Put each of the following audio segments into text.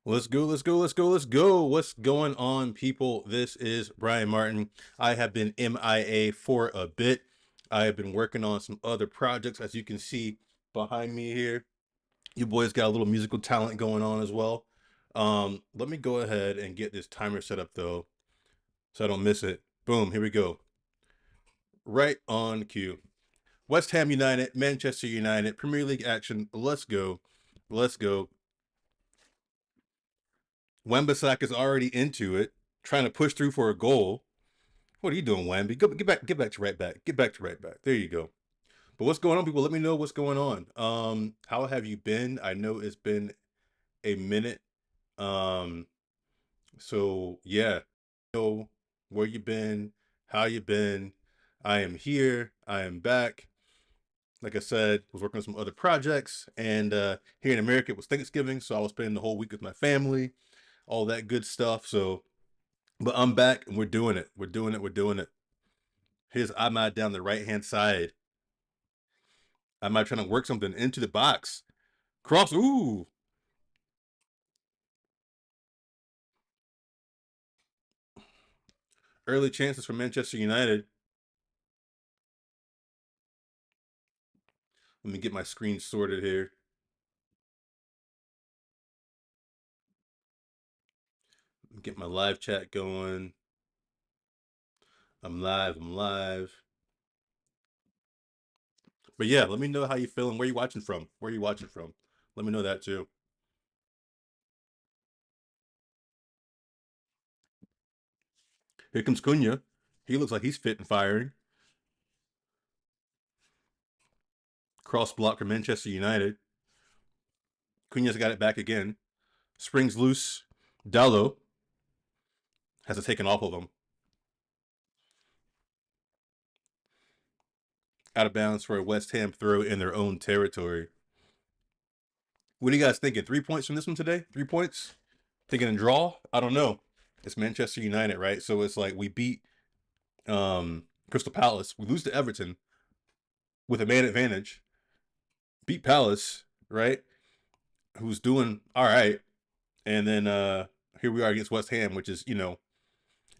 Let's go, let's go, let's go, let's go. What's going on, people? This is Bryan Martin. I have been MIA for a bit. I have been working on some other projects, as you can see behind me here. You boys got a little musical talent going on as well. Let me go ahead and get this timer set up though, so I don't miss it. Boom, here we go. Right on cue. West Ham United, Manchester United, Premier League action. Let's go. Let's go. Wan-Bissaka is already into it, trying to push through for a goal. What are you doing, Wamby? Go, get back to right back. Get back to right back. There you go. But what's going on, people? Let me know what's going on. How have you been? I know it's been a minute. Um, so yeah, know where you been, how you been. I am here. I am back. Like I said, was working on some other projects, and here in America it was Thanksgiving, so I was spending the whole week with my family, all that good stuff. So but I'm back and we're doing it. We're doing it. We're doing it. Here's Ahmad down the right hand side. Ahmad trying to work something into the box. Cross. Ooh. Early chances for Manchester United. Let me get my screen sorted here. Get my live chat going. I'm live. I'm live. But yeah, let me know how you feeling. Where you watching from? Where you watching from? Let me know that too. Here comes Cunha. He looks like he's fit and firing. Cross block for Manchester United. Cunha's got it back again. Springs loose. Dallo has it taken off of him. Out of bounds for a West Ham throw in their own territory. What are you guys thinking? 3 points from this one today? 3 points? Thinking a draw? I don't know. It's Manchester United, right? So it's like we beat Crystal Palace. We lose to Everton with a man advantage. Beat Palace, right? Who's doing all right. And then here we are against West Ham, which is,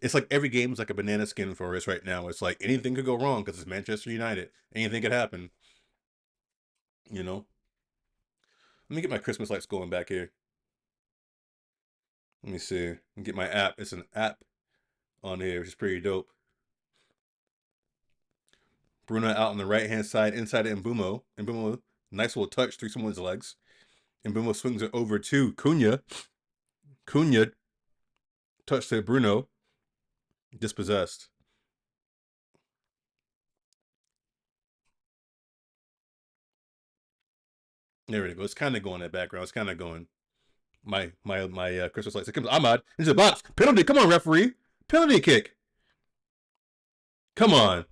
it's like every game is like a banana skin for us right now. It's like anything could go wrong because it's Manchester United. Anything could happen, you know? Let me get my Christmas lights going back here. Let me see. Get my app. It's an app on here, which is pretty dope. Bruno out on the right hand side, inside of Mbumo. Mbumo, nice little touch through someone's legs. Mbumo swings it over to Cunha. Cunha, touch to Bruno, dispossessed. There we go. It's kind of going in the background. It's kind of going. My Christmas lights. It comes Ahmad into the box. Penalty. Come on, referee. Penalty kick. Come on.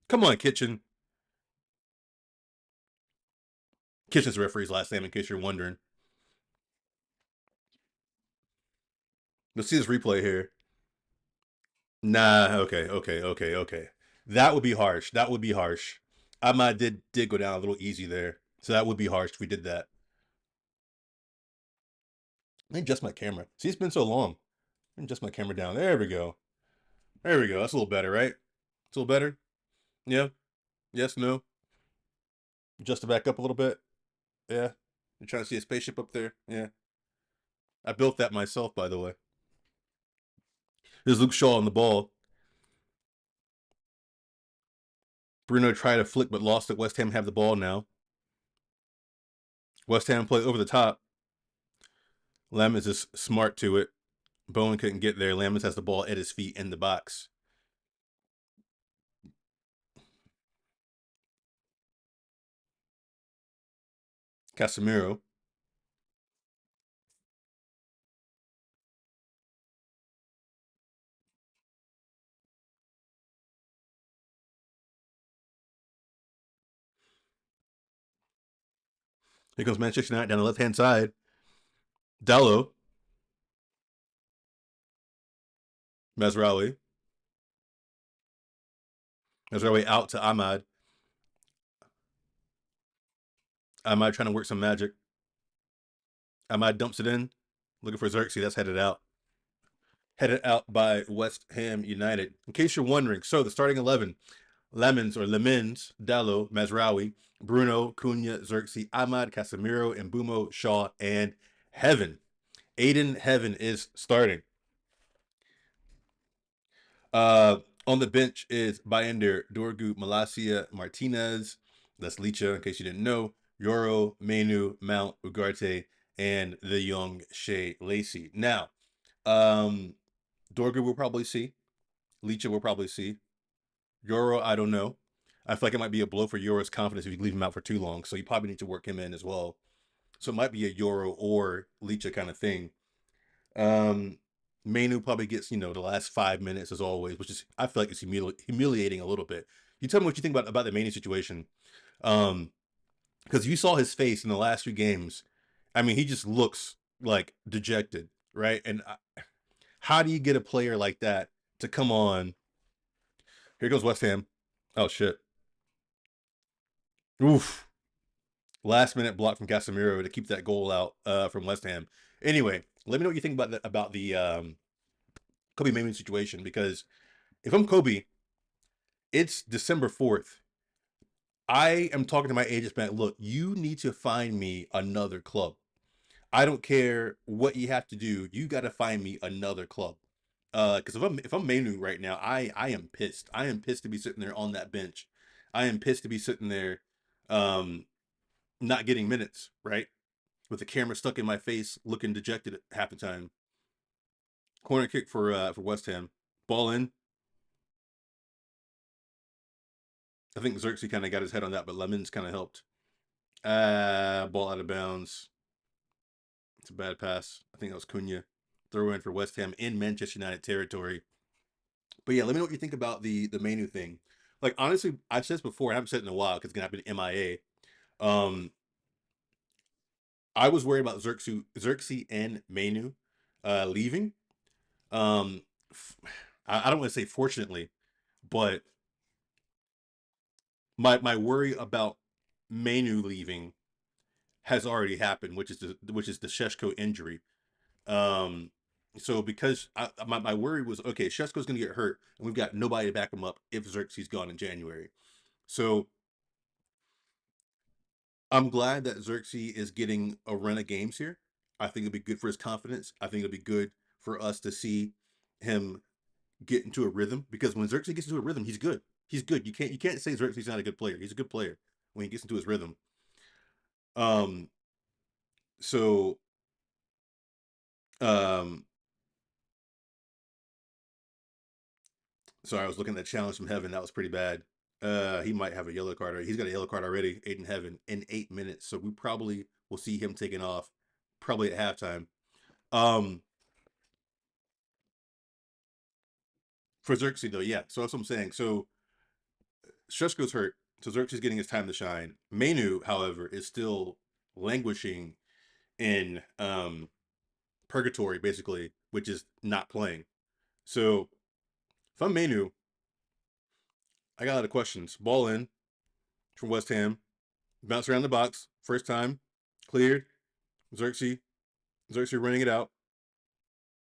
Come on, Kitchen. Kitchen's the referee's last name, in case you're wondering. Let's see this replay here. Nah, okay, okay, okay, okay. That would be harsh. That would be harsh. Ahmad did go down a little easy there. So that would be harsh if we did that. Let me adjust my camera. See, it's been so long. Let me adjust my camera down. There we go. There we go. That's a little better, right? It's a little better? Yeah. Yes, no. Adjust it back up a little bit. Yeah. You're trying to see a spaceship up there? Yeah. I built that myself, by the way. There's Luke Shaw on the ball. Bruno tried to flick but lost it. West Ham have the ball now. West Ham play over the top. Lamens is smart to it. Bowen couldn't get there. Lamens has the ball at his feet in the box. Casemiro. Here comes Manchester United down the left hand side. Dallo. Mazraoui. Mazraoui out to Ahmad. Ahmad trying to work some magic. Ahmad dumps it in. Looking for Xerxes. That's headed out. Headed out by West Ham United. In case you're wondering, so the starting 11: Lemons, Dallo, Mazraoui, Bruno, Cunha, Xerxes, Ahmad, Casemiro, Mbumo, Shaw, and Heaven. Aiden Heaven is starting. Uh, on the bench is Bayender, Dorgu, Malasia, Martinez. That's Licha, in case you didn't know. Yoro, Menu, Mount, Ugarte, and the young Shea Lacey. Now, um, Dorgu will probably see. Licha will probably see. Yoro, I don't know. I feel like it might be a blow for Yoro's confidence if you leave him out for too long. So you probably need to work him in as well. So it might be a Yoro or Licha kind of thing. Um, Manu probably gets, the last 5 minutes as always, which is, I feel like it's humiliating a little bit. You tell me what you think about the Manu situation. Um, because you saw his face in the last few games. I mean, he just looks like dejected, right? And how do you get a player like that to come on? Here goes West Ham. Oh shit. Oof. Last minute block from Casemiro to keep that goal out from West Ham. Anyway, let me know what you think about the Kobe Manu situation, because if I'm Kobe, it's December 4th. I am talking to my agents, man. Look, you need to find me another club. I don't care what you have to do. You got to find me another club. Because if I'm Manu right now, I am pissed. I am pissed to be sitting there on that bench. I am pissed to be sitting there, um, not getting minutes, right? With the camera stuck in my face, looking dejected at half the time. Corner kick for West Ham. Ball in. I think Xerxes kind of got his head on that, but Lemons kind of helped. Ball out of bounds. It's a bad pass. I think that was Cunha. Throw in for West Ham in Manchester United territory. But yeah, let me know what you think about the Manu thing. Like, honestly, I've said this before, I haven't said it in a while because it's gonna happen MIA. Um, I was worried about Xerxes and Manu leaving. Um, I don't want to say fortunately, but my worry about Manu leaving has already happened, which is the Sheshko injury. Um, so because my worry was, okay, Sheshko's going to get hurt, and we've got nobody to back him up if Xerxes gone in January. So I'm glad that Xerxes is getting a run of games here. I think it'll be good for his confidence. I think it'll be good for us to see him get into a rhythm, because when Xerxes gets into a rhythm, he's good. He's good. You can't say Xerxes is not a good player. He's a good player when he gets into his rhythm. Um, so um, sorry, I was looking at the challenge from Heaven. That was pretty bad. He might have a yellow card. He's got a yellow card already. Aiden Heaven in 8 minutes, so we probably will see him taken off, probably at halftime. Um, for Xerxes though, yeah. So that's what I'm saying. So Sheshko's hurt, so Xerxes getting his time to shine. Manu, however, is still languishing in purgatory, basically, which is not playing. So if I'm Manu, I got a lot of questions. Ball in from West Ham, bounce around the box, first time, cleared. Xerxes, Xerxes running it out,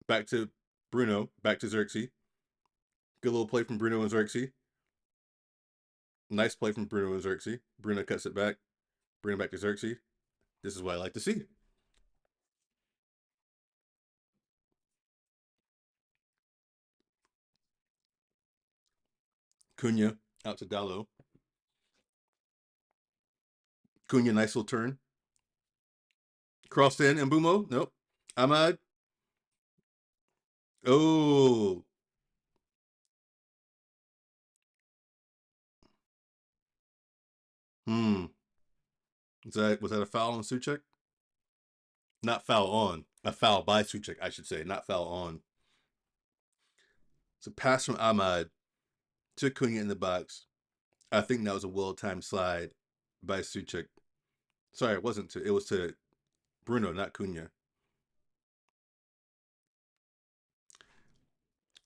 back to Bruno, back to Xerxes. Good little play from Bruno and Xerxes. Nice play from Bruno and Xerxes. Bruno cuts it back, bring it back to Xerxes. This is what I like to see. Cunha out to Dallo. Cunha, nice little turn. Crossed in, and Mbumo. Nope. Ahmad. Oh. Hmm. Was that a foul on Suchek? Not foul on. A foul by Suchek, I should say. Not foul on. So pass from Ahmad to Cunha in the box. I think that was a well-timed slide by Suchek. Sorry, it wasn't to. It was to Bruno, not Cunha.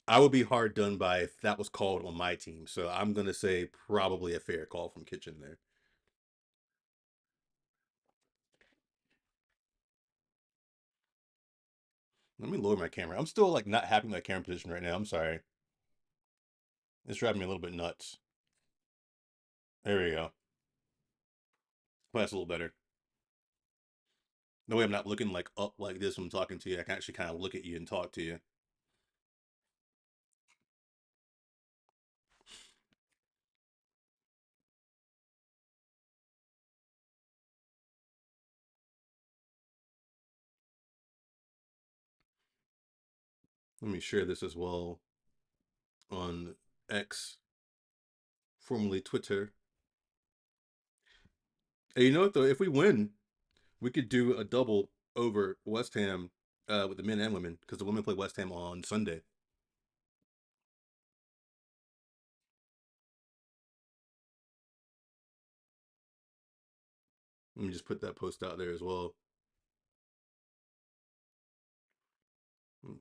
I would be hard done by if that was called on my team. So I'm gonna say probably a fair call from Kitchen there. Let me lower my camera. I'm still like not happy with my camera position right now. I'm sorry. It's driving me a little bit nuts. There we go. Well, that's a little better. No way I'm not looking like up like this when I'm talking to you. I can actually kind of look at you and talk to you. Let me share this as well on X, formerly Twitter. Hey, you know what though? If we win, we could do a double over West Ham with the men and women because the women play West Ham on Sunday. Let me just put that post out there as well.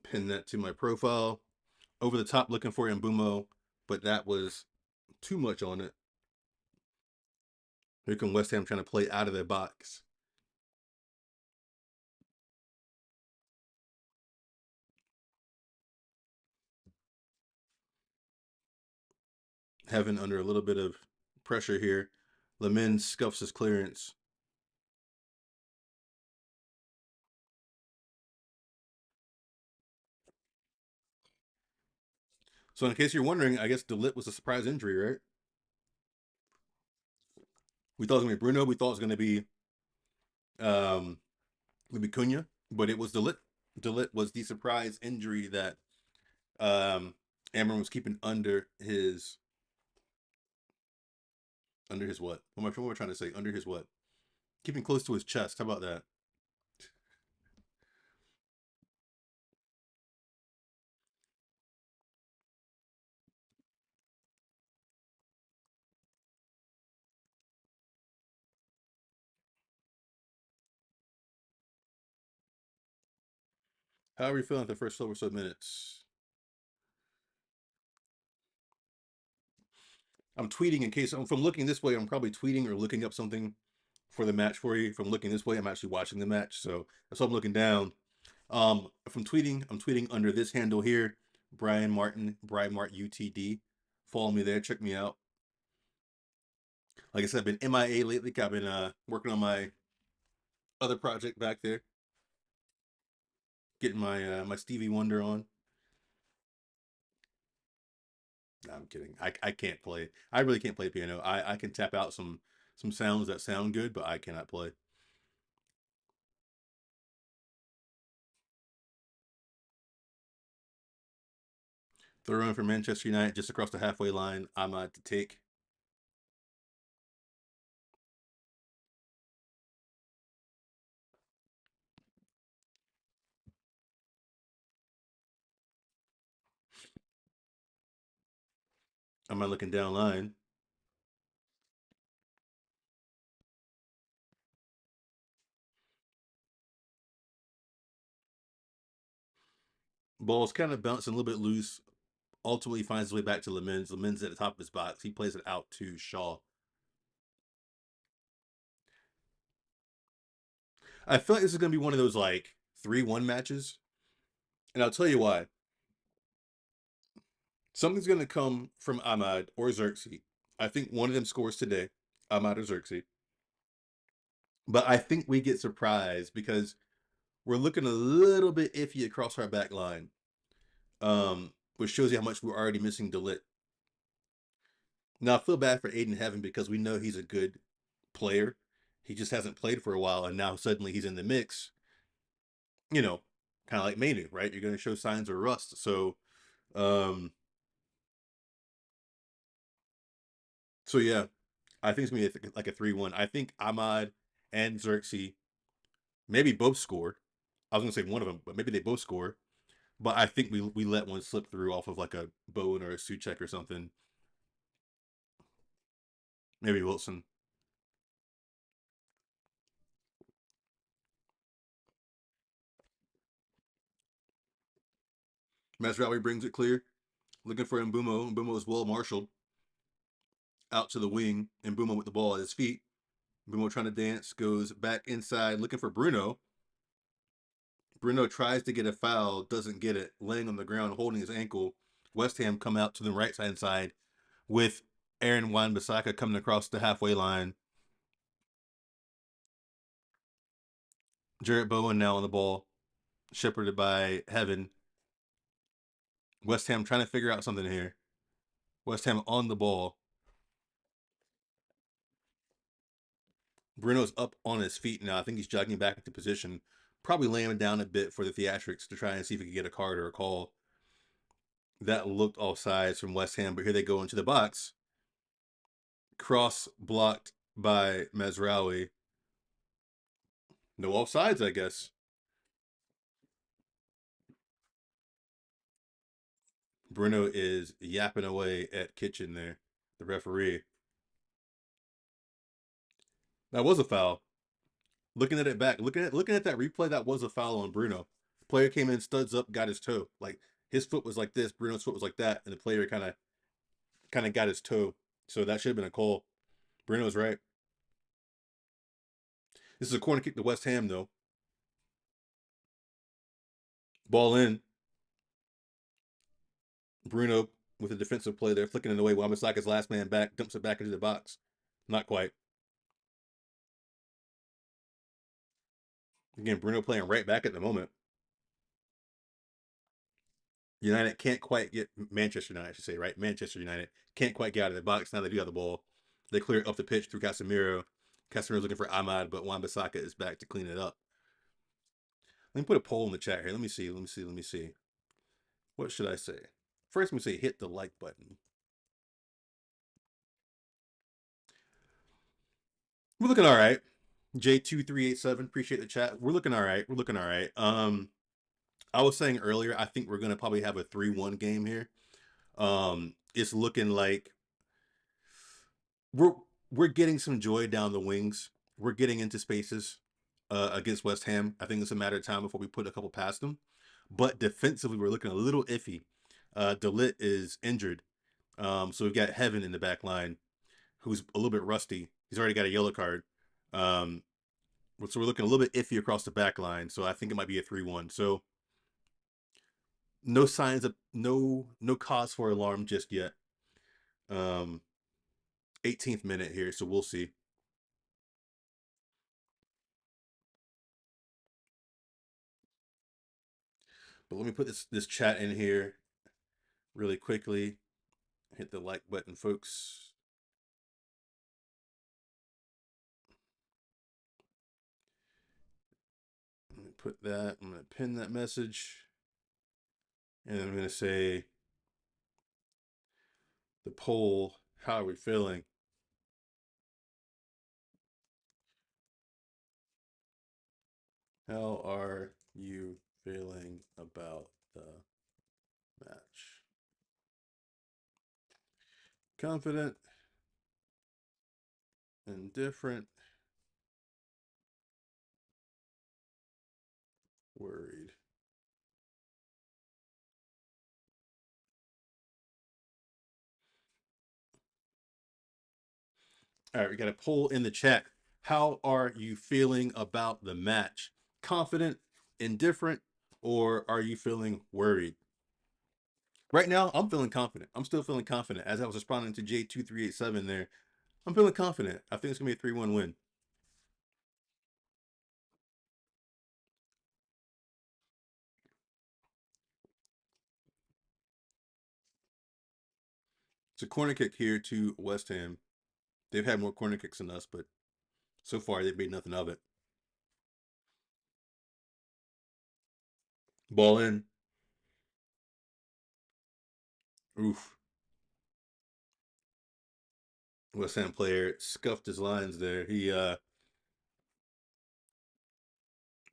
Pin that to my profile. Over the top looking for Mbumo, but that was too much on it. Here come West Ham trying to play out of their box. Heaven under a little bit of pressure here. Lemon scuffs his clearance. So in case you're wondering, I guess DeLitt was a surprise injury, right? We thought it was gonna be Bruno. We thought it was gonna be maybe Cunha, but it was DeLitt. DeLitt was the surprise injury that Amron was keeping under his what? What am I trying to say? Under his what? Keeping close to his chest. How about that? How are you feeling at the first 12 or so minutes? I'm tweeting in case if I'm looking this way, I'm probably tweeting or looking up something for the match for you. If I'm looking this way, I'm actually watching the match. So that's why I'm looking down. If I'm tweeting under this handle here, Bryan Martin, Bryan Mart UTD. Follow me there. Check me out. Like I said, I've been MIA lately. I've been working on my other project back there, getting my Stevie Wonder on. No, I'm kidding. I can't play. I really can't play piano. I can tap out some sounds that sound good, but I cannot play. Throw in for Manchester United just across the halfway line. I'm to take. I'm looking down line. Ball's kind of bouncing a little bit loose. Ultimately finds his way back to Lemens. Lemens at the top of his box. He plays it out to Shaw. I feel like this is gonna be one of those like 3-1 matches. And I'll tell you why. Something's gonna come from Ahmad or Xerxes. I think one of them scores today, Ahmad or Xerxes. But I think we get surprised because we're looking a little bit iffy across our back line. Which shows you how much we're already missing DeLitt. Now I feel bad for Aiden Heaven because we know he's a good player. He just hasn't played for a while, and now suddenly he's in the mix. You know, kind of like Manutd, right? You're going to show signs of rust. Um, so yeah, I think it's gonna be like a 3-1. I think Ahmad and Xerxes maybe both score. I was gonna say one of them, but maybe they both score. But I think we let one slip through off of like a Bowen or a Suchek or something. Maybe Wilson. Masraoui brings it clear, looking for Mbumo. Mbumo is well marshaled out to the wing. Mbumo with the ball at his feet. Mbumo trying to dance, goes back inside, looking for Bruno. Bruno tries to get a foul, doesn't get it, laying on the ground, holding his ankle. West Ham come out to the right hand side with Aaron Wan-Bissaka coming across the halfway line. Jarrett Bowen now on the ball, shepherded by Heaven. West Ham trying to figure out something here. West Ham on the ball. Bruno's up on his feet now. I think he's jogging back into position, probably laying him down a bit for the theatrics to try and see if he could get a card or a call. That looked offsides from West Ham, but here they go into the box. Cross blocked by Mazraoui. No offsides, I guess. Bruno is yapping away at Kitchen there, the referee. That was a foul. Looking at it back, looking at that replay, that was a foul on Bruno. Player came in, studs up, got his toe. Like his foot was like this, Bruno's foot was like that, and the player kind of got his toe. So that should have been a call. Bruno's right. This is a corner kick to West Ham though. Ball in. Bruno with a defensive play there, flicking it away. Wan-Bissaka's last man back, dumps it back into the box. Not quite. Again, Bruno playing right back at the moment. United can't quite get Manchester United, I should say, right? Manchester United can't quite get out of the box. Now they do have the ball. They clear it up the pitch through Casemiro. Casemiro's looking for Ahmad, but Wan-Bissaka is back to clean it up. Let me put a poll in the chat here. Let me see. What should I say? First, let me say hit the like button. We're looking all right. J2387, appreciate the chat. We're looking all right. I was saying earlier, I think we're gonna probably have a 3-1 game here. It's looking like we're getting some joy down the wings. We're getting into spaces against West Ham. I think it's a matter of time before we put a couple past them. But defensively, we're looking a little iffy. De Ligt is injured, so we've got Heaven in the back line, who's a little bit rusty. He's already got a yellow card. So we're looking a little bit iffy across the back line. So I think it might be a 3-1. So no signs of no cause for alarm just yet. 18th minute here, so we'll see. But let me put this chat in here really quickly. Hit the like button, folks. I'm gonna put that. I'm gonna pin that message, and I'm gonna say the poll. How are we feeling? How are you feeling about the match? Confident, indifferent, worried. All right, we got a poll in the chat. How are you feeling about the match? Confident, indifferent, or are you feeling worried? Right now, I'm feeling confident. I'm still feeling confident. As I was responding to J2387 there, I'm feeling confident. I think it's going to be a 3-1 win. It's a corner kick here to West Ham. They've had more corner kicks than us, but so far they've made nothing of it. Ball in. Oof. West Ham player scuffed his lines there. He was a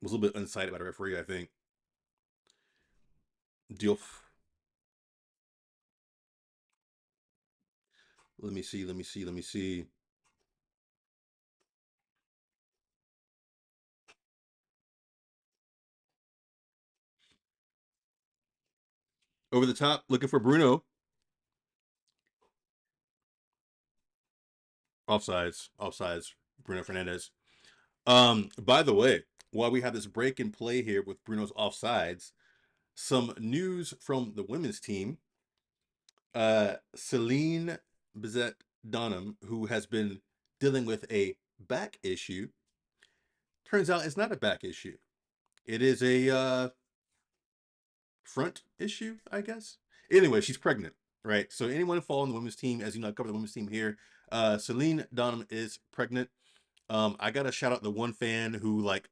little bit unsighted by the referee, I think. Diouf. Let me see. Over the top, looking for Bruno. Offsides. Bruno Fernandes. By the way, while we have this break in play here with Bruno's offsides, some news from the women's team. Celine Bizet Donham, who has been dealing with a back issue, turns out it's not a back issue. It is a front issue, I guess. Anyway, she's pregnant, right? So anyone following the women's team, as you know, I cover the women's team here. Celine Donham is pregnant. I got to shout out the one fan who like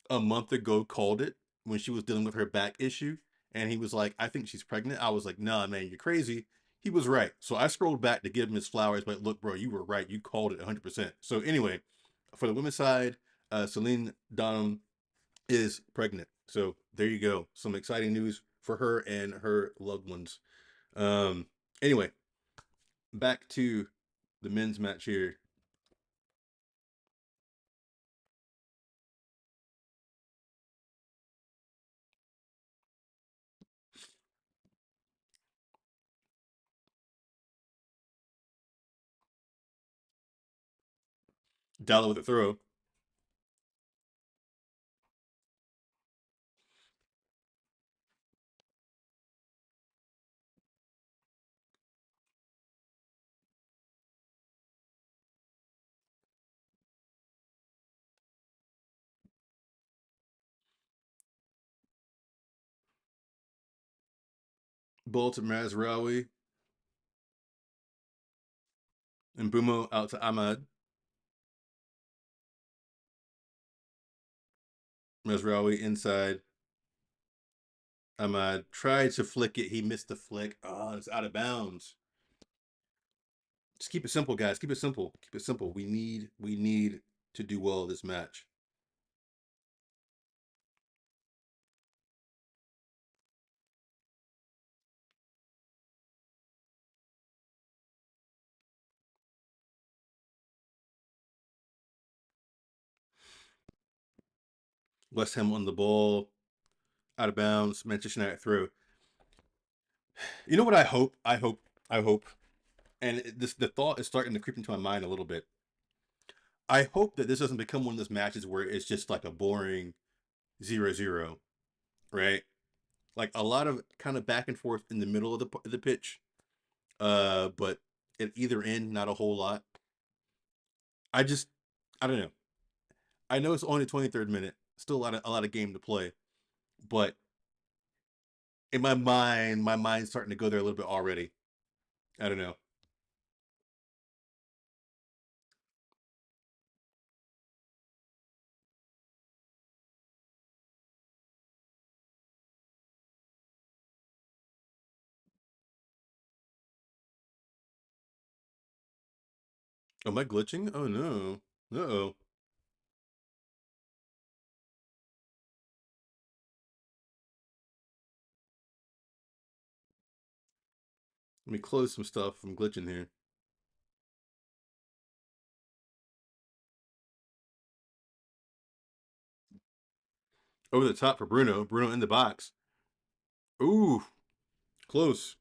a month ago called it when she was dealing with her back issue, and he was like, "I think she's pregnant." I was like, "Nah, man, you're crazy." He was right. So I scrolled back to give him his flowers, but look, bro, you were right. You called it 100%. So anyway, for the women's side, Celine Donham is pregnant. So there you go. Some exciting news for her and her loved ones. Um, anyway, back to the men's match here. Dollar with a throw. Ball to Mazraoui. And Bumo out to Ahmad. Mazraoui inside. Ahmad tried to flick it. He missed the flick. Oh, it's out of bounds. Just keep it simple, guys. Keep it simple. Keep it simple. We need to do well this match. West Ham on the ball. Out of bounds. Manchester United through. You know what I hope? I hope. And this the thought is starting to creep into my mind a little bit. I hope that this doesn't become one of those matches where it's just like a boring 0-0, right? Like a lot of kind of back and forth in the middle of the pitch. But at either end, not a whole lot. I just, I don't know. I know it's only 23rd minute, still a lot of game to play, but in my mind's starting to go there a little bit already. I don't know. Am I glitching? Oh no. Uh-oh. Let me close some stuff. I'm glitching here. Over the top for Bruno. Bruno in the box. Ooh, close.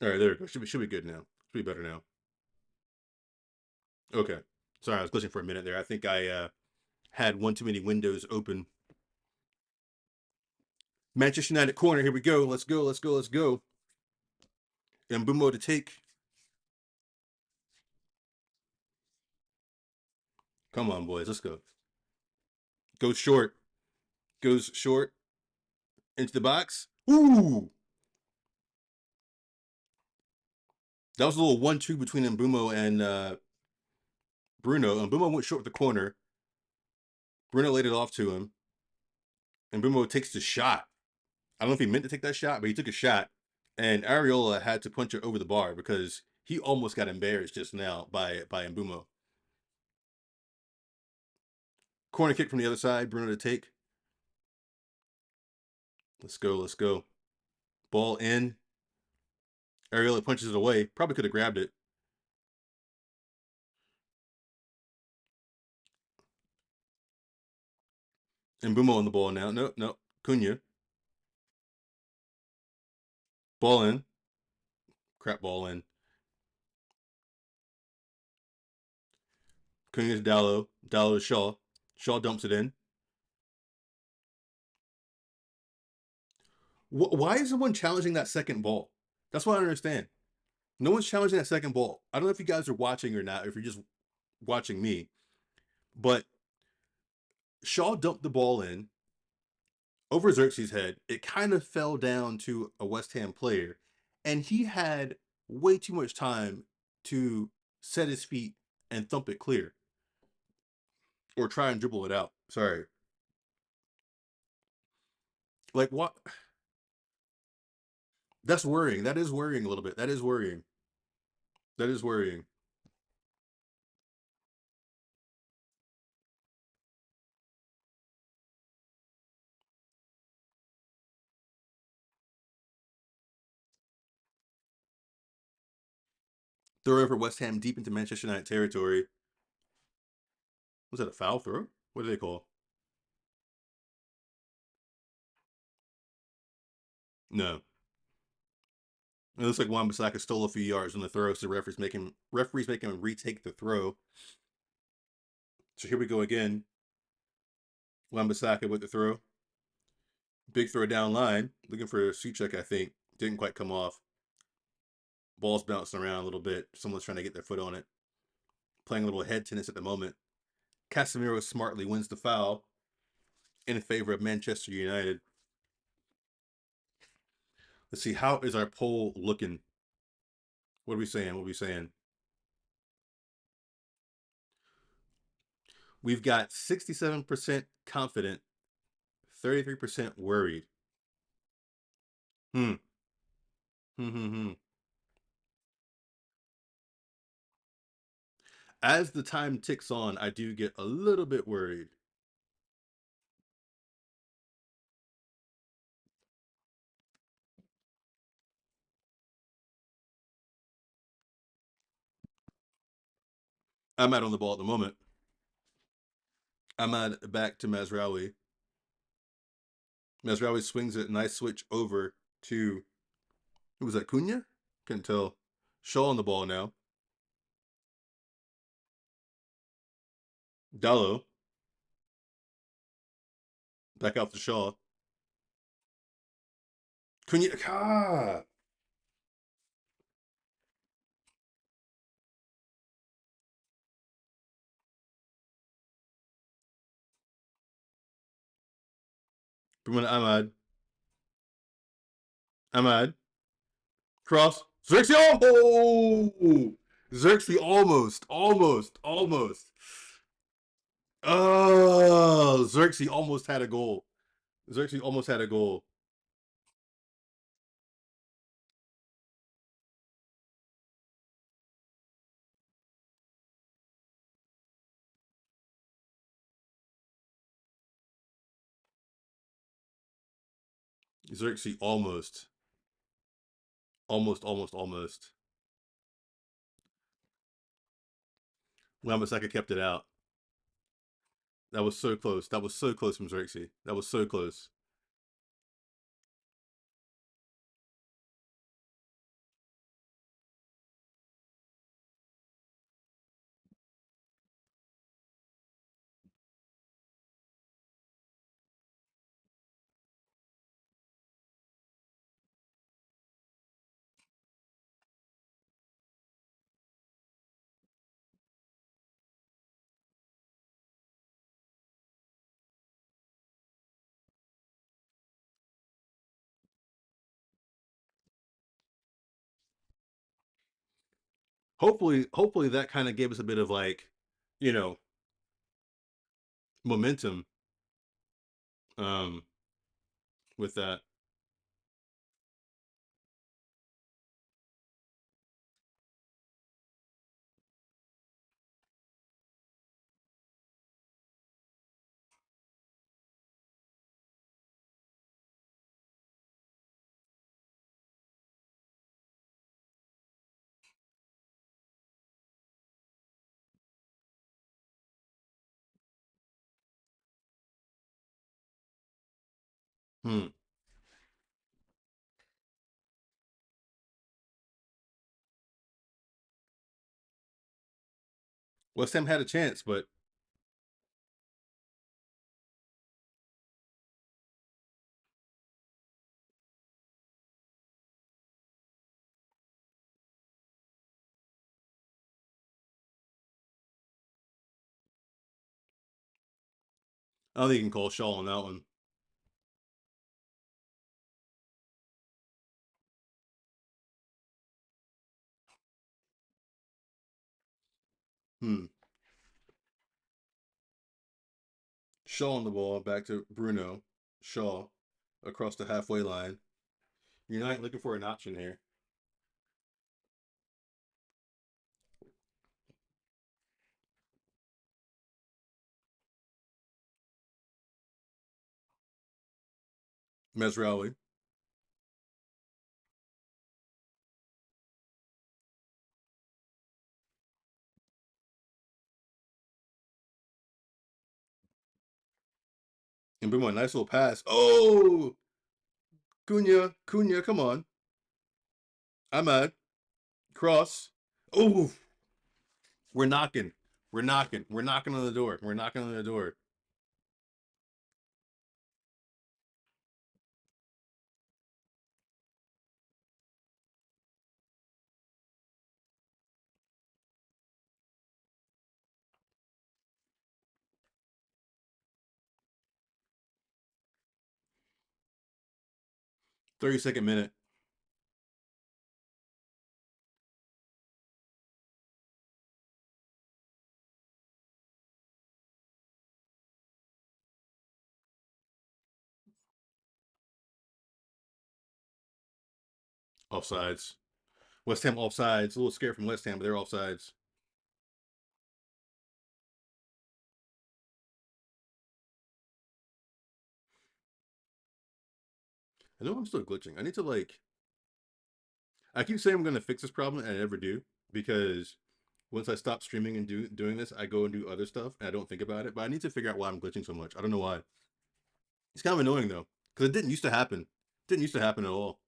All right, there we go. Should be good now. Should be better now. Okay. Sorry, I was glitching for a minute there. I think I had one too many windows open. Manchester United corner. Here we go. Let's go. Let's go. Let's go. And Mbumo to take. Come on, boys. Let's go. Goes short. Goes short into the box. Ooh. That was a little 1-2 between Mbumo and Bruno. Mbumo went short with the corner. Bruno laid it off to him. And Mbumo takes the shot. I don't know if he meant to take that shot, but he took a shot. And Ariola had to punch it over the bar because he almost got embarrassed just now by Mbumo. Corner kick from the other side. Bruno to take. Let's go. Let's go. Ball in. Ariola punches it away. Probably could have grabbed it. And Mbumo on the ball now. No, no. Cunha. Ball in. Crap ball in. Cunha to Dallo. Dallo to Shaw. Shaw dumps it in. Why is someone challenging that second ball? That's what I don't understand. No one's challenging that second ball. I don't know if you guys are watching or not, if you're just watching me, but Shaw dumped the ball in over Xerxes' head. It kind of fell down to a West Ham player, and he had way too much time to set his feet and thump it clear or try and dribble it out. Sorry. Like what? That's worrying. That is worrying a little bit. That is worrying. That is worrying. Throw over West Ham deep into Manchester United territory. Was that a foul throw? What do they call? No. It looks like Wan-Bissaka stole a few yards on the throw, so referees make him retake the throw. So here we go again. Wan-Bissaka with the throw. Big throw down line. Looking for a Suchek, I think. Didn't quite come off. Ball's bouncing around a little bit. Someone's trying to get their foot on it. Playing a little head tennis at the moment. Casemiro smartly wins the foul in favor of Manchester United. Let's see, how is our poll looking? What are we saying? What are we saying? We've got 67% confident, 33% worried. Hmm. Hmm. Hmm. Hmm. As the time ticks on, I do get a little bit worried. I'm out on the ball at the moment. I'm out back to Mazraoui. Mazraoui swings it. Nice switch over to, who was that, Cunha? Couldn't tell. Shaw on the ball now. Dallo. Back out to Shaw. Cunha. Ah! Bruno Ahmad. Ahmad. Cross. Xerxes. Oh! Xerxes almost. Almost. Almost. Oh! Xerxes almost had a goal. Xerxes almost had a goal. Xerxes almost. Almost, almost, almost. Wan-Bissaka kept it out. That was so close. That was so close from Xerxes. That was so close. Hopefully that kind of gave us a bit of like, you know, momentum um with that. Hmm. West Ham had a chance, but I don't think you can call Shaw on that one. Hmm. Shaw on the ball, back to Bruno. Shaw across the halfway line. You're not looking for an option here. Mesraoui. And Bruno, a nice little pass. Oh, Cunha, come on. Ahmad, cross. Oh, we're knocking. We're knocking. We're knocking on the door. We're knocking on the door. 32nd minute. Offsides. West Ham offsides. A little scared from West Ham, but they're offsides. I know I'm still glitching. I need to like. I keep saying I'm going to fix this problem, and I never do because once I stop streaming and doing this, I go and do other stuff, and I don't think about it. But I need to figure out why I'm glitching so much. I don't know why. It's kind of annoying though, because it didn't used to happen. It didn't used to happen at all.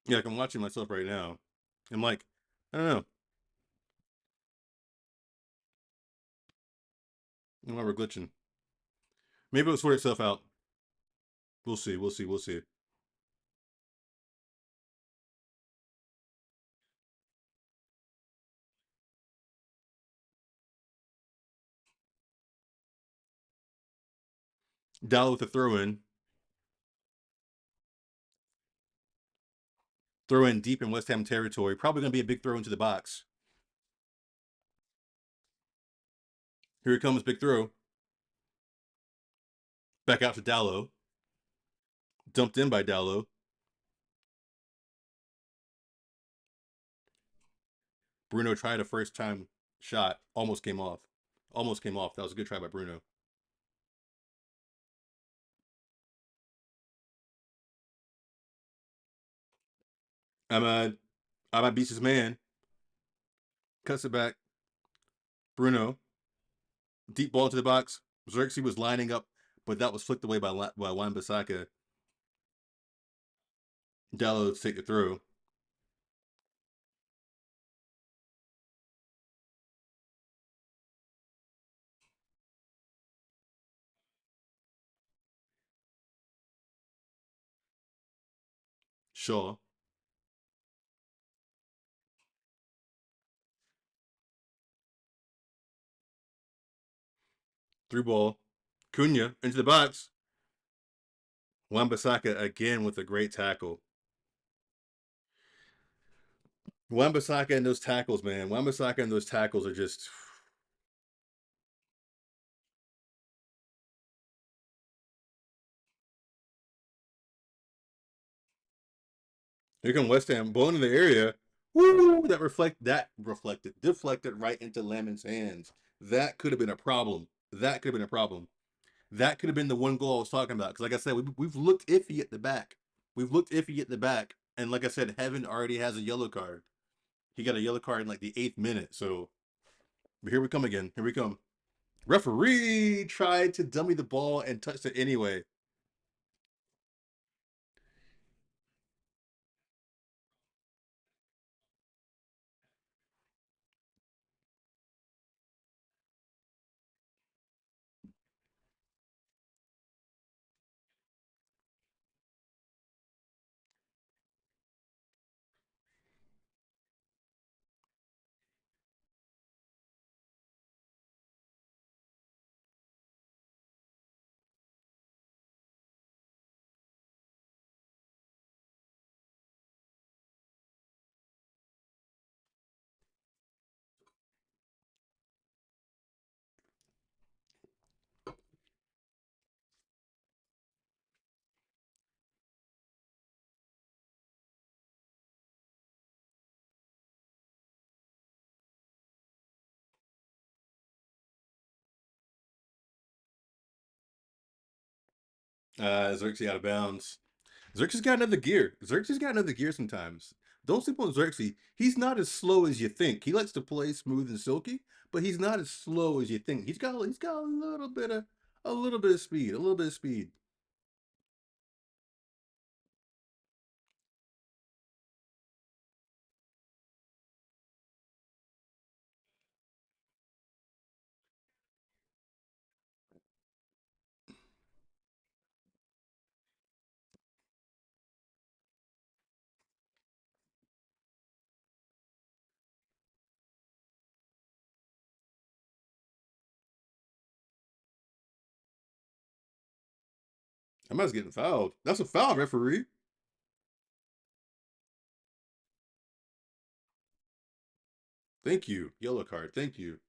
'Like I'm watching myself right now. I'm like, I don't know. I don't know, we're glitching. Maybe it'll sort itself out. We'll see. We'll see. We'll see. Dallo with a throw in. Throw in deep in West Ham territory. Probably going to be a big throw into the box. Here it comes, big throw. Back out to Dallo. Dumped in by Dallo. Bruno tried a first time shot. Almost came off. Almost came off. That was a good try by Bruno. Ahmad. Ahmad beats his man. Cuts it back. Bruno. Deep ball to the box. Xerxes was lining up, but that was flicked away by Wan-Bissaka. Dallo to take the throw. Shaw. Through ball. Cunha into the box. Wan-Bissaka again with a great tackle. Wan-Bissaka and those tackles, man. Wan-Bissaka and those tackles are just. Here come West Ham, ball in the area. Woo! That deflected right into Lamon's hands. That could have been a problem. That could have been a problem. That could have been the one goal I was talking about. Because, like I said, we've looked iffy at the back. We've looked iffy at the back. And like I said, Heaven already has a yellow card. He got a yellow card in like the 8th minute. So here we come again. Here we come. Referee tried to dummy the ball and touched it anyway. Xerxes out of bounds. Xerxes got another gear. Xerxes got another gear sometimes. Don't sleep on Xerxes. He's not as slow as you think. He likes to play smooth and silky, but he's not as slow as you think. He's got a little bit of speed. A little bit of speed. I might getting fouled. That's a foul, referee. Thank you. Yellow card. Thank you.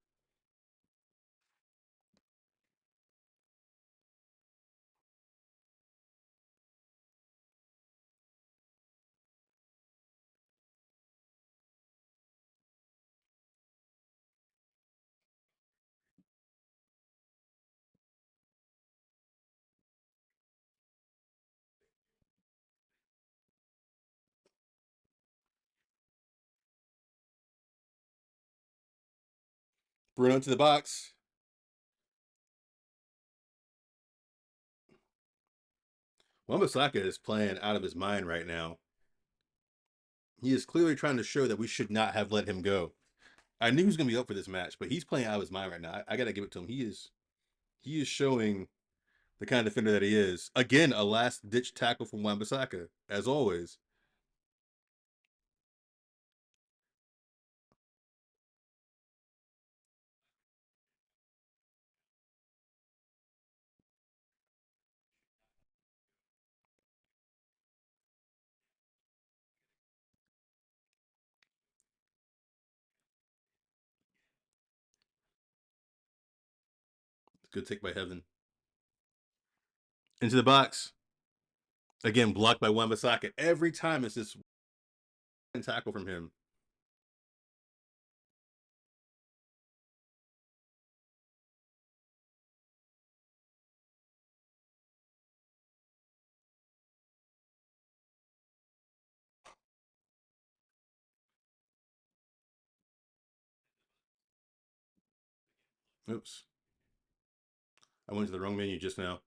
Bruno to the box. Wambasaka is playing out of his mind right now. He is clearly trying to show that we should not have let him go. I knew he was going to be up for this match, but he's playing out of his mind right now. I got to give it to him. He is showing the kind of defender that he is. Again, a last ditch tackle from Wambasaka, as always. Good take by Heaven. Into the box. Again, blocked by Wambasaka. Every time it's this tackle from him. Oops. I went to the wrong menu just now.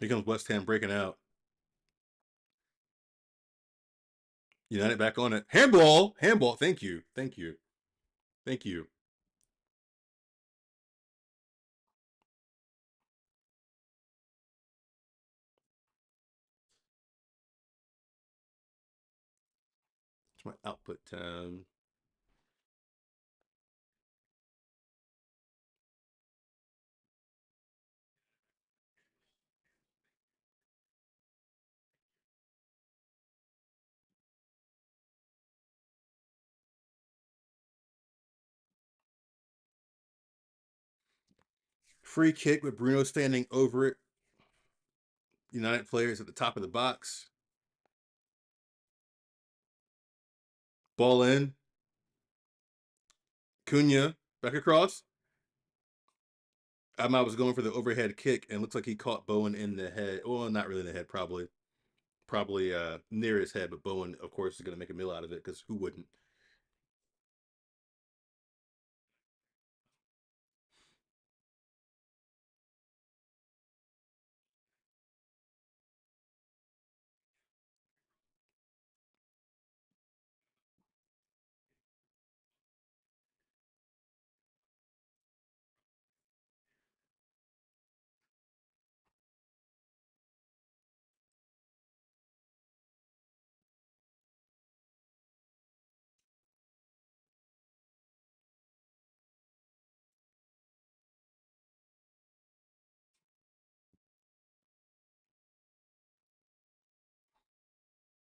Here comes West Ham breaking out. United back on it. Handball. Handball. Thank you. Thank you. Thank you. It's my output time. Free kick with Bruno standing over it. United players at the top of the box. Ball in. Cunha back across. I was going for the overhead kick, and looks like he caught Bowen in the head. Well, not really in the head, probably near his head. But Bowen, of course, is going to make a meal out of it because who wouldn't?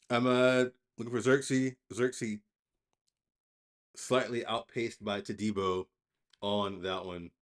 I'm looking for Xerxes. Xerxes slightly outpaced by Tadibo on that one.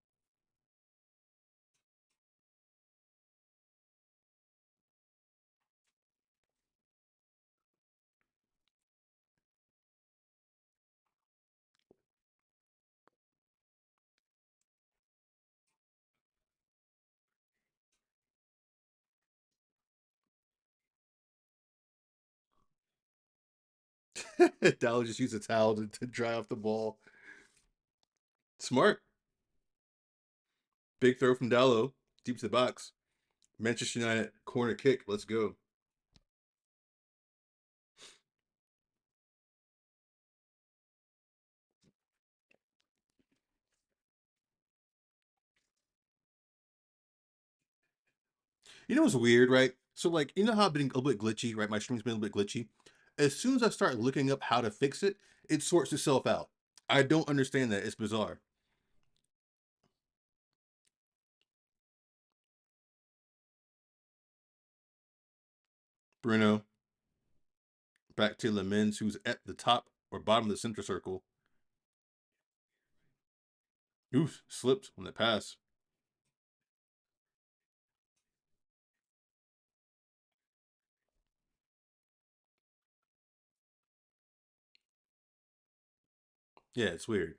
Dallo just used a towel to dry off the ball. Smart. Big throw from Dallo. Deep to the box. Manchester United corner kick. Let's go. You know what's weird, right? So, like, you know how I've been a little bit glitchy, right? My stream's been a little bit glitchy. As soon as I start looking up how to fix it, it sorts itself out. I don't understand that. It's bizarre. Bruno back to Lemens, who's at the top or bottom of the center circle. Oof, slipped on the pass. Yeah, it's weird.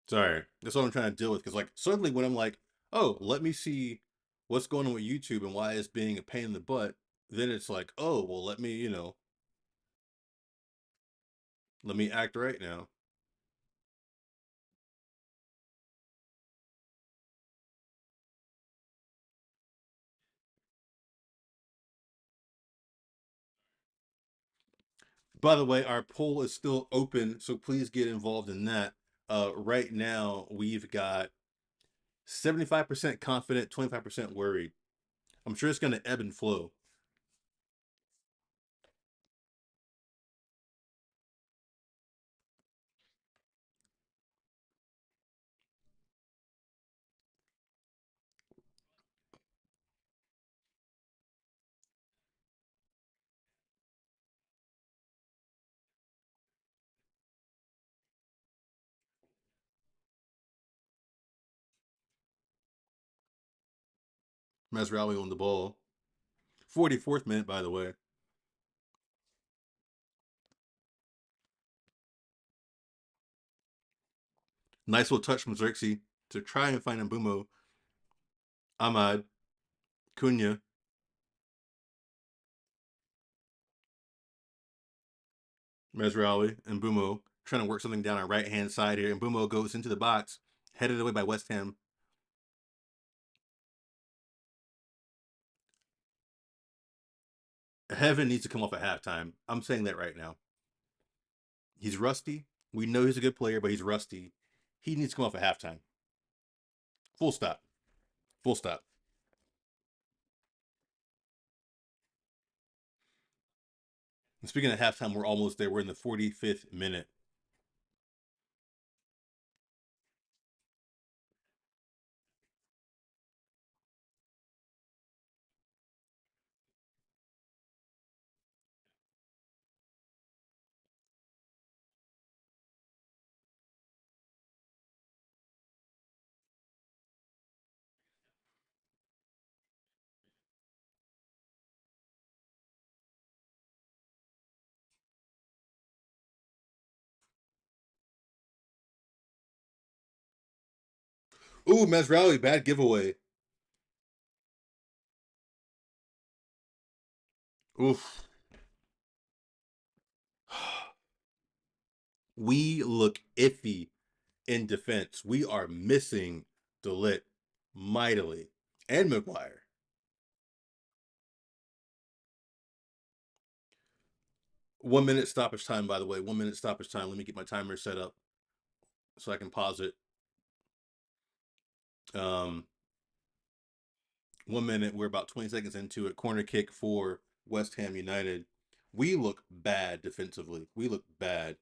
Sorry. That's what I'm trying to deal with. Because, like, suddenly when I'm like, oh, let me see what's going on with YouTube and why it's being a pain in the butt, then it's like, oh, well, let me act right now. By the way, our poll is still open, so please get involved in that. Right now, we've got 75% confident, 25% worried. I'm sure it's going to ebb and flow. Masraoui on the ball. 44th minute, by the way. Nice little touch from Xerxes to try and find Mbumo. Ahmad, Cunha, Masraoui, and Mbumo trying to work something down our right hand side here. And Mbumo goes into the box, headed away by West Ham. Heaven needs to come off at halftime. I'm saying that right now. He's rusty. We know he's a good player, but he's rusty. He needs to come off at halftime. Full stop. Full stop. And speaking of halftime, we're almost there. We're in the 45th minute. Ooh, Masrali, bad giveaway. Oof. We look iffy in defense. We are missing Delit mightily and McGuire. 1 minute stoppage time, by the way. 1 minute stoppage time. Let me get my timer set up so I can pause it. Um, 1 minute. We're about 20 seconds into it. Corner kick for West Ham United. We look bad defensively. We look bad.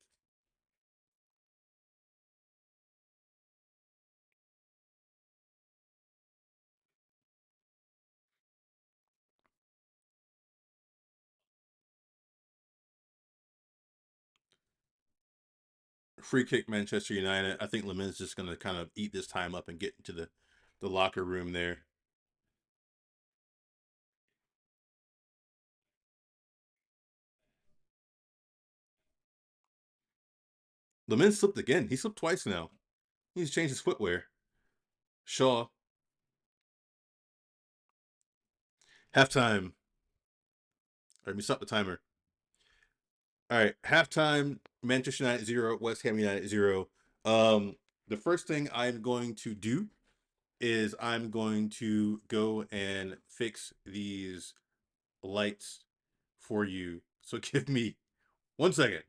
Free kick, Manchester United. I think Lemon's just going to kind of eat this time up and get into the locker room there. Lemon slipped again. He slipped twice now. He's changed his footwear. Shaw. Halftime. Let me stop the timer. All right. Halftime. Manchester United 0. West Ham United 0. Um, the first thing I'm going to do is I'm going to go and fix these lights for you. So give me 1 second.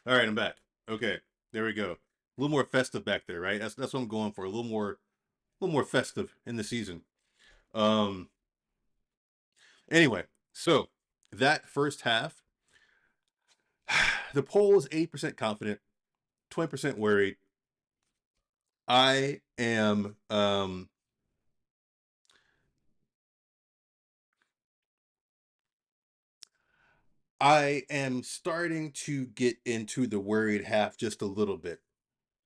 All right, I'm back. Okay, there we go. A little more festive back there, right? That's what I'm going for. A little more festive in the season. Um. Anyway, so that first half, the poll is 80% confident, 20% worried. I am I am starting to get into the worried half just a little bit.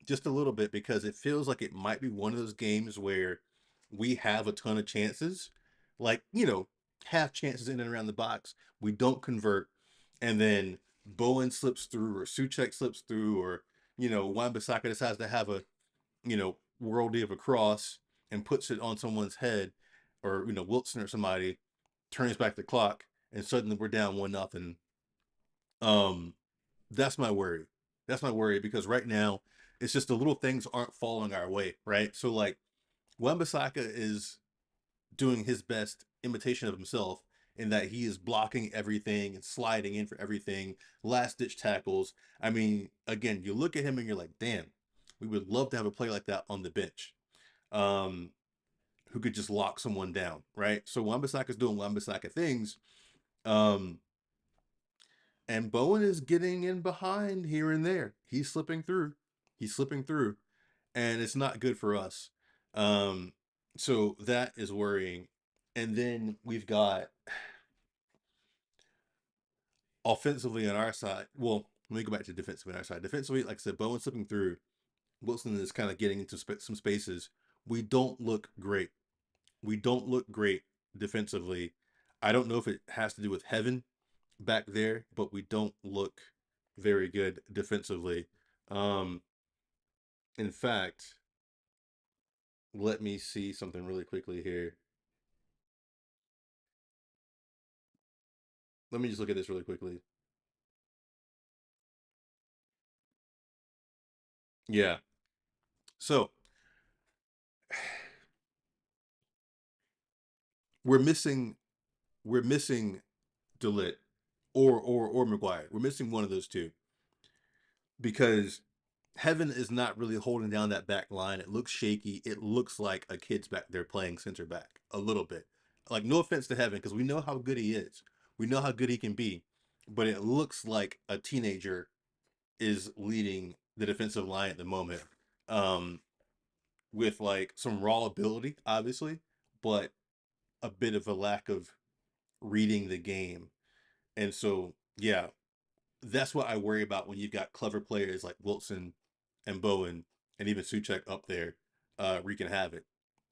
Just a little bit because it feels like it might be one of those games where we have a ton of chances, like, half chances in and around the box. We don't convert, and then Bowen slips through, or Suchek slips through, or Wan-Bissaka decides to have a worldie of a cross and puts it on someone's head, or Wilson or somebody turns back the clock, and suddenly we're down 1-0. Um, that's my worry. That's my worry because right now it's just the little things aren't falling our way, right? So like Wan-Bissaka is doing his best imitation of himself in that he is blocking everything and sliding in for everything, last ditch tackles. I mean, again, you look at him and you're like, damn, we would love to have a player like that on the bench. Um, who could just lock someone down, right? So Wan-Bissaka is doing Wan-Bissaka things. Um, and Bowen is getting in behind here and there. He's slipping through. He's slipping through. And it's not good for us. Um, so that is worrying. And then we've got offensively on our side. Well, let me go back to defensively on our side. Defensively, like I said, Bowen slipping through. Wilson is kind of getting into some spaces. We don't look great. We don't look great defensively. I don't know if it has to do with Heaven back there, but we don't look very good defensively. Um, in fact, let me see something really quickly here. Let me just look at this really quickly. Yeah. So we're missing we're missing Delit or McGuire. We're missing one of those two because Heaven is not really holding down that back line. It looks shaky. It looks like a kid's back there playing center back a little bit. Like, no offense to Heaven, because we know how good he is. We know how good he can be. But it looks like a teenager is leading the defensive line at the moment. Um, with like some raw ability, obviously, but a bit of a lack of reading the game. And so, yeah, that's what I worry about when you've got clever players like Wilson and Bowen and even Suchek up there wreaking havoc.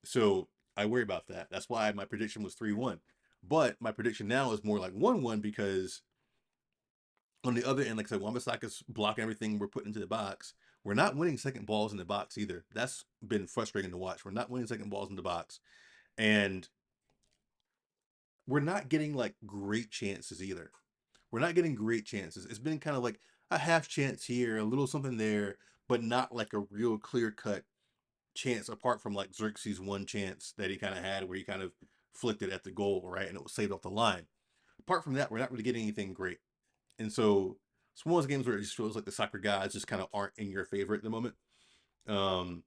So I worry about that. That's why my prediction was 3-1. But my prediction now is more like 1-1 because on the other end, like I said, Wan-Bissaka's blocking everything we're putting into the box. We're not winning second balls in the box either. That's been frustrating to watch. We're not winning second balls in the box. And we're not getting like great chances either. We're not getting great chances. It's been kind of like a half chance here, a little something there, but not like a real clear cut chance apart from like Xerxes' one chance that he kind of had where he kind of flicked it at the goal, right? And it was saved off the line. Apart from that, we're not really getting anything great. And so it's one of those games where it just feels like the soccer gods just kind of aren't in your favor at the moment. Um,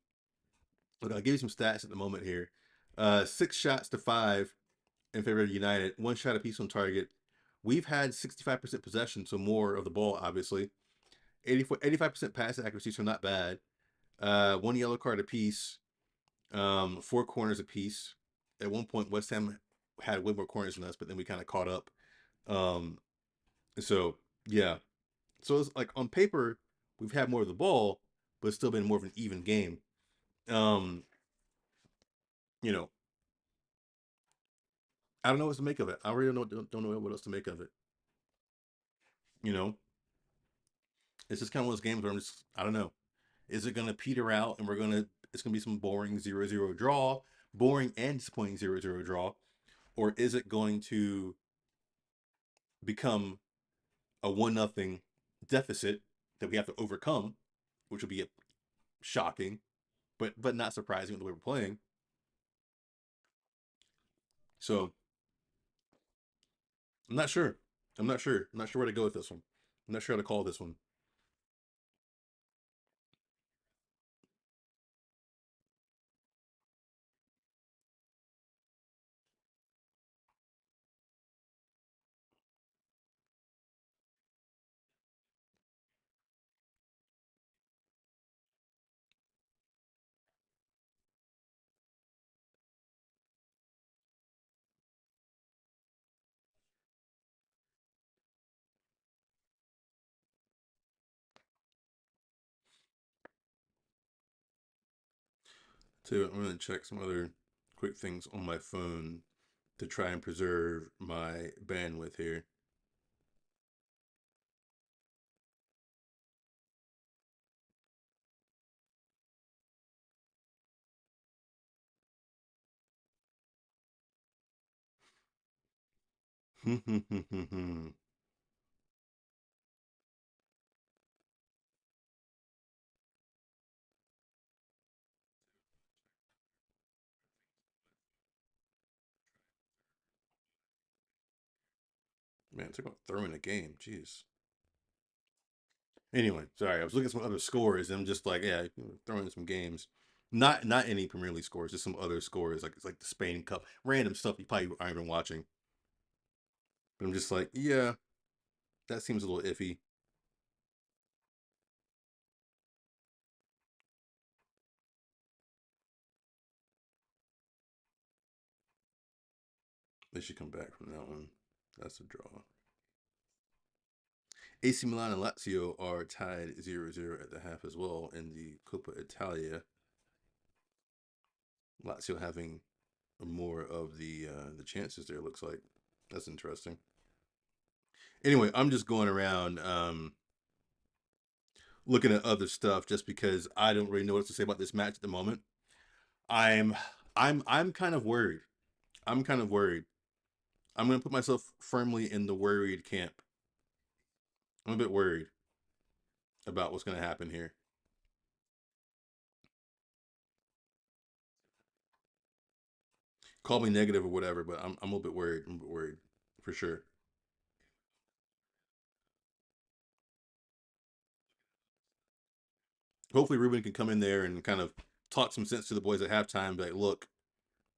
but I'll give you some stats at the moment here. 6 shots to 5 in favor of United, 1 shot apiece on target. We've had 65% possession, so more of the ball, obviously. 85% pass accuracy, so not bad. 1 yellow card apiece, 4 corners apiece. At one point, West Ham had way more corners than us, but then we kind of caught up. Um, so, yeah. So it's like on paper, we've had more of the ball, but it's still been more of an even game. Um, you know, I don't know what to make of it. I really don't know what else to make of it. You know, it's just kind of one of those games where I don't know. Is it going to peter out and it's going to be some boring 0-0 draw, boring and disappointing 0-0 draw, or is it going to become a 1-0 deficit that we have to overcome, which would be shocking, but not surprising with the way we're playing. So I'm not sure. I'm not sure. I'm not sure where to go with this one. I'm not sure how to call this one. So I'm going to check some other quick things on my phone to try and preserve my bandwidth here. Man, talk about throwing a game. Jeez. Anyway, sorry. I was looking at some other scores and I'm just like, yeah, throwing in some games. Not any Premier League scores, just some other scores like it's like the Spain Cup, random stuff you probably aren't even watching. But I'm just like, yeah, that seems a little iffy. They should come back from that one. That's a draw. AC Milan and Lazio are tied 0-0 at the half as well in the Coppa Italia. Lazio having more of the chances there. Looks like that's interesting. Anyway, I'm just going around looking at other stuff just because I don't really know what to say about this match at the moment. I'm I'm kind of worried. I'm kind of worried. I'm gonna put myself firmly in the worried camp. I'm a bit worried about what's gonna happen here. Call me negative or whatever, but I'm a little bit worried. I'm a bit worried for sure. Hopefully Ruben can come in there and kind of talk some sense to the boys at halftime. Be like, look,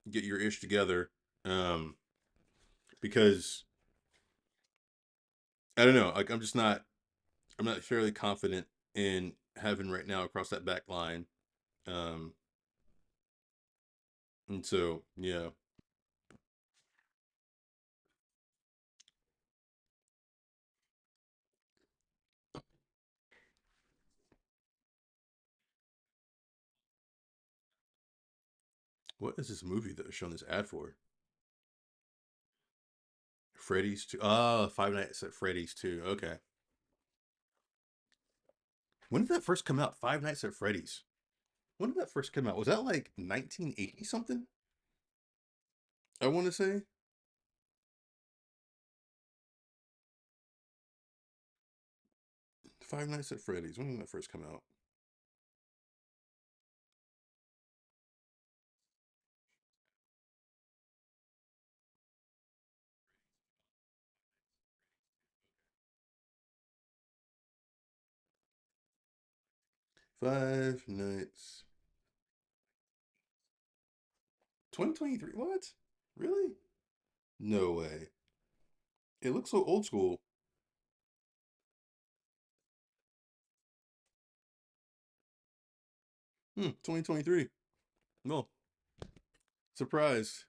get your ish together, um, because I don't know. Like I'm not fairly confident in having right now across that back line. Um, and so yeah, what is this movie that was showing this ad for? Freddy's 2. Oh, Five Nights at Freddy's 2. Okay. When did that first come out? Five Nights at Freddy's. When did that first come out? Was that like 1980 something? I want to say. Five Nights at Freddy's. When did that first come out? Five Nights. 2023. What? Really? No way. It looks so old school. 2023. No. Surprised.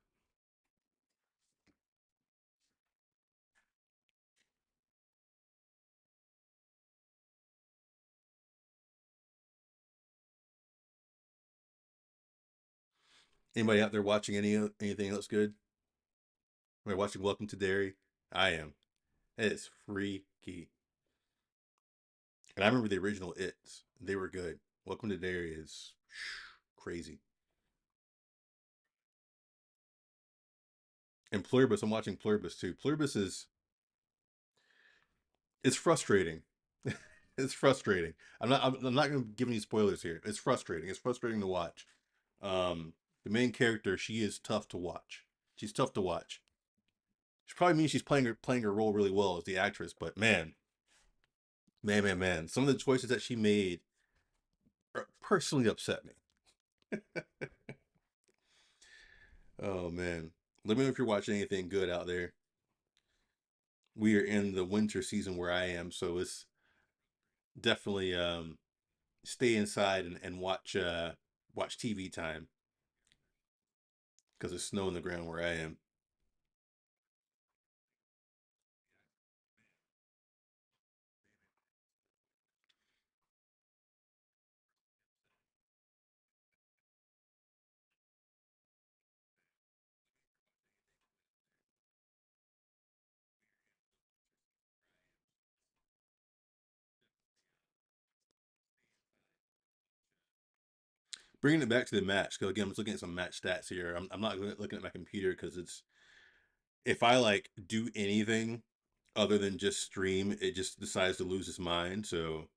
Anybody out there watching anything else good? Am I watching Welcome to Derry? I am. It is freaky. And I remember the original It's. They were good. Welcome to Derry is crazy. And Pluribus, I'm watching Pluribus too. Pluribus is it's frustrating. It's frustrating. I'm not going to give any spoilers here. It's frustrating. It's frustrating to watch. The main character, she is tough to watch. She's tough to watch. She probably means she's playing her role really well as the actress, but man, some of the choices that she made personally upset me. Oh man. Let me know if you're watching anything good out there. We are in the winter season where I am, so it's definitely stay inside and watch TV time because there's snow on the ground where I am. Bringing it back to the match, because again, I'm just looking at some match stats here. I'm not looking at my computer because it's if I like do anything other than just stream, it just decides to lose its mind. So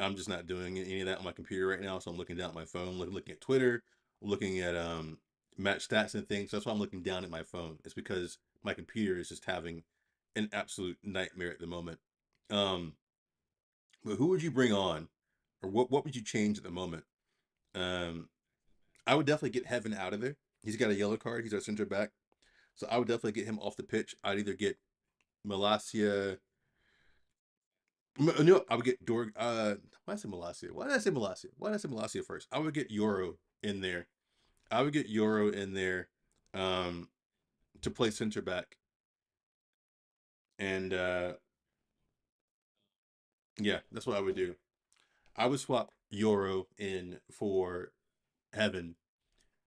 I'm just not doing any of that on my computer right now. So I'm looking down at my phone, looking at Twitter, looking at match stats and things. So that's why I'm looking down at my phone. It's because my computer is just having an absolute nightmare at the moment. Um, but who would you bring on, or what would you change at the moment? Um, I would definitely get Heaven out of there. He's got a yellow card. He's our center back, so I would definitely get him off the pitch. I'd either get Malasia. No, I would get Dorg. Why did I say Malasia? Why did I say Malasia? Why did I say Malasia first? I would get Euro in there. I would get Euro in there, um, to play center back, and yeah, that's what I would do. I would swap Euro in for Heaven,